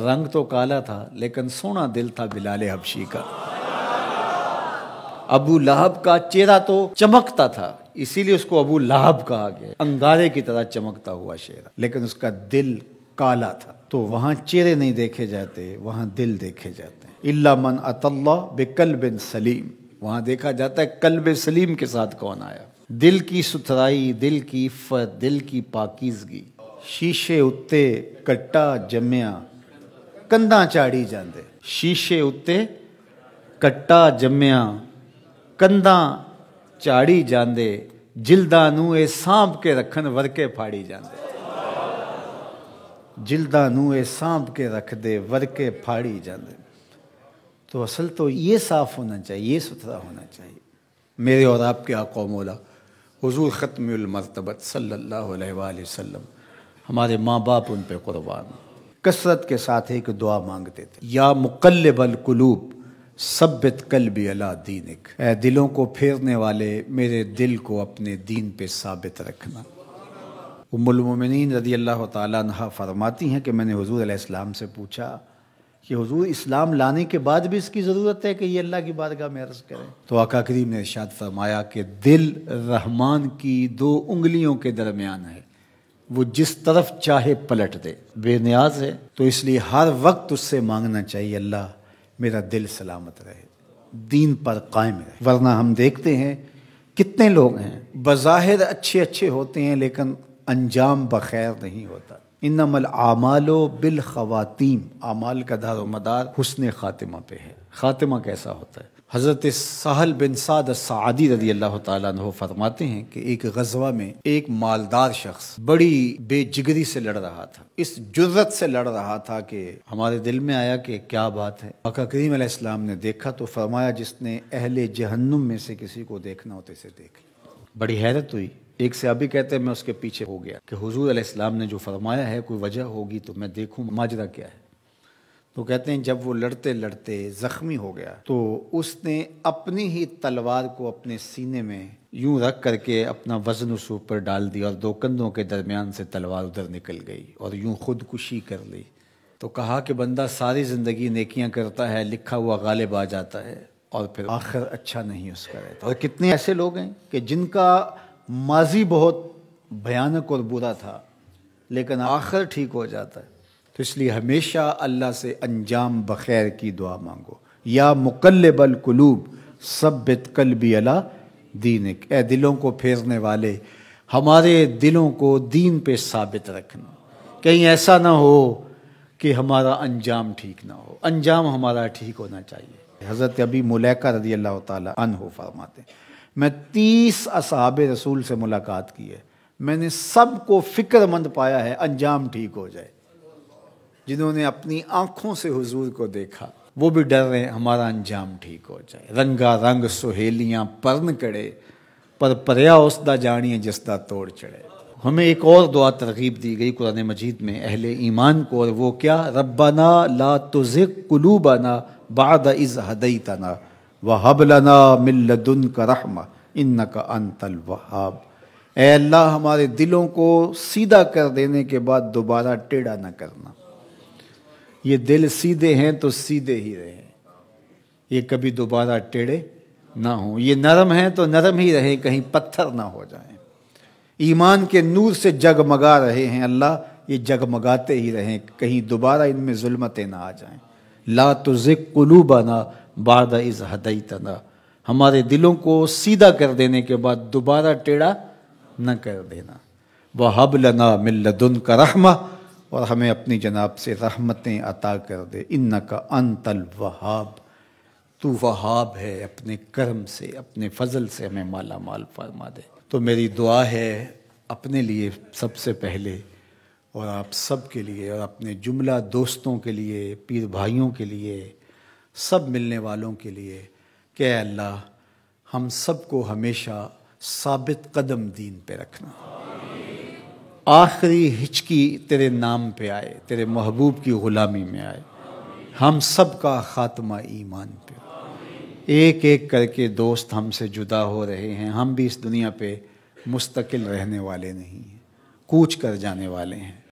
رنگ تو کالا تھا لیکن سونا دل تھا بلال حبشی کا۔ ابو لہب کا چہرہ تو چمکتا تھا، اسی لیے اس کو ابو لہب کہا گیا، انگارے کی طرح چمکتا ہوا چہرہ، لیکن اس کا دل کالا تھا۔ تو وہاں چہرے نہیں دیکھے جاتے، وہاں دل دیکھے جاتے ہیں۔ الا من اتى اللہ بقلب سلیم، وہاں دیکھا جاتا ہے قلب سلیم کے ساتھ کون آیا۔ دل کی ستھرائی، دل کی عفت، دل کی پاکیزگی۔ شیشے اتے کٹا جمیا کنداں چاڑی جاندے، شیشے اتے کٹا جمیا کنداں چاڑی جاندے، جلداں نو اے سانپ کے رکھن ورکے پھاڑی جاندے، جلداں نو اے سانپ کے رکھ دے ورکے پھاڑی جاندے۔ تو اصل تو یہ صاف ہونا چاہیے، یہ ستھرا ہونا چاہیے۔ میرے اور آپ کے آقا و مولا حضور ختم المرتبت صلی اللہ علیہ وآلہ وسلم، ہمارے ماں باپ ان پہ قربان، کثرت کے ساتھ ایک دعا مانگتے تھے، یا مقلب القلوب ثبت قلبی علی دینک، اے دلوں کو پھیرنے والے میرے دل کو اپنے دین پہ ثابت رکھنا۔ ام المومنین رضی اللہ تعالیٰ عنہ فرماتی ہیں کہ میں نے حضور علیہ السلام سے پوچھا کہ حضور اسلام لانے کے بعد بھی اس کی ضرورت ہے کہ یہ اللہ کی بارگاہ میں عرض کریں؟ تو آقا کریم نے ارشاد فرمایا کہ دل رحمان کی 2 انگلیوں کے درمیان ہے، وہ جس طرف چاہے پلٹ دے، بے نیاز ہے، تو اس لیے ہر وقت اس سے مانگنا چاہیے اللہ میرا دل سلامت رہے، دین پر قائم رہے۔ ورنہ ہم دیکھتے ہیں کتنے لوگ ہیں بظاہر اچھے ہوتے ہیں لیکن انجام بخیر نہیں ہوتا۔ انما الاعمال بالخواتیم، اعمال کا دار و مدار حسن خاتمہ پہ ہے۔ خاتمہ کیسا ہوتا ہے؟ حضرت سہل بن سعد الساعدی رضی اللہ تعالیٰ عنہ فرماتے ہیں کہ ایک غزوہ میں ایک مالدار شخص بڑی بے جگری سے لڑ رہا تھا، اس جرت سے لڑ رہا تھا کہ ہمارے دل میں آیا کہ کیا بات ہے۔ آقا کریم علیہ السلام نے دیکھا تو فرمایا جس نے اہل جہنم میں سے کسی کو دیکھنا ہوتے سے دیکھ لیا۔ بڑی حیرت ہوئی۔ ایک صحابی کہتے ہیں میں اس کے پیچھے ہو گیا کہ حضور علیہ السلام نے جو فرمایا ہے کوئی وجہ ہوگی تو میں دیکھوں ماجرا کیا ہے۔ تو کہتے ہیں جب وہ لڑتے لڑتے زخمی ہو گیا تو اس نے اپنی ہی تلوار کو اپنے سینے میں یوں رکھ کر کے اپنا وزن اس اوپر ڈال دیا اور 2 کندھوں کے درمیان سے تلوار ادھر نکل گئی اور یوں خودکشی کر لی۔ تو کہا کہ بندہ ساری زندگی نیکیاں کرتا ہے، لکھا ہوا غالب آ جاتا ہے اور پھر آخر اچھا نہیں اس کا رہتا۔ اور کتنے ایسے لوگ ہیں کہ جن کا ماضی بہت بھیانک اور برا تھا لیکن آخر ٹھیک ہو جاتا ہے۔ تو اس لیے ہمیشہ اللہ سے انجام بخیر کی دعا مانگو۔ یا مقلب القلوب ثبت قلبی علی دینک، اے دلوں کو پھیرنے والے ہمارے دلوں کو دین پہ ثابت رکھنا، کہیں ایسا نہ ہو کہ ہمارا انجام ٹھیک نہ ہو، انجام ہمارا ٹھیک ہونا چاہیے۔ حضرت ابی ملیکہ رضی اللہ تعالی عنہ فرماتے ہیں میں 30 اصحاب رسول سے ملاقات کی ہے، میں نے سب کو فکر مند پایا ہے انجام ٹھیک ہو جائے۔ جنہوں نے اپنی آنکھوں سے حضور کو دیکھا وہ بھی ڈر رہے ہیں ہمارا انجام ٹھیک ہو جائے۔ رنگا رنگ سہیلیاں پرن کڑے، پر پریا اس دا جانیے جس دا توڑ چڑھے۔ ہمیں ایک اور دعا ترغیب دی گئی قرآن مجید میں اہل ایمان کو، اور وہ کیا؟ ربنا لا تزغ قلوبنا بعد اذ ہدیتنا وہب لنا من لدنک رحمہ انک انت الوہاب، اے اللہ ہمارے دلوں کو سیدھا کر دینے کے بعد دوبارہ ٹیڑھا نہ کرنا۔ یہ دل سیدھے ہیں تو سیدھے ہی رہیں، یہ کبھی دوبارہ ٹیڑھے نہ ہوں۔ یہ نرم ہیں تو نرم ہی رہیں، کہیں پتھر نہ ہو جائیں۔ ایمان کے نور سے جگمگا رہے ہیں اللہ، یہ جگمگاتے ہی رہیں، کہیں دوبارہ ان میں ظلمتیں نہ آ جائیں۔ لا تزغ قلوبنا بعد اذ ہدیتنا، ہمارے دلوں کو سیدھا کر دینے کے بعد دوبارہ ٹیڑھا نہ کر دینا۔ وَهَبْ لَنَا مِن لَدُنْكَ رَحْمَةً، اور ہمیں اپنی جناب سے رحمتیں عطا کر دے۔ اِنَّكَ أَنْتَ الْوَهَّابُ، تو وہاب ہے، اپنے کرم سے اپنے فضل سے ہمیں مالا مال فرما دے۔ تو میری دعا ہے اپنے لیے سب سے پہلے اور آپ سب کے لیے اور اپنے جملہ دوستوں کے لیے، پیر بھائیوں کے لیے، سب ملنے والوں کے لیے کہ اے اللہ ہم سب کو ہمیشہ ثابت قدم دین پہ رکھنا، آخری ہچکی تیرے نام پہ آئے، تیرے محبوب کی غلامی میں آئے، ہم سب کا خاتمہ ایمان پہ۔ ایک ایک کر کے دوست ہم سے جدا ہو رہے ہیں، ہم بھی اس دنیا پہ مستقل رہنے والے نہیں ہیں، کوچ کر جانے والے ہیں۔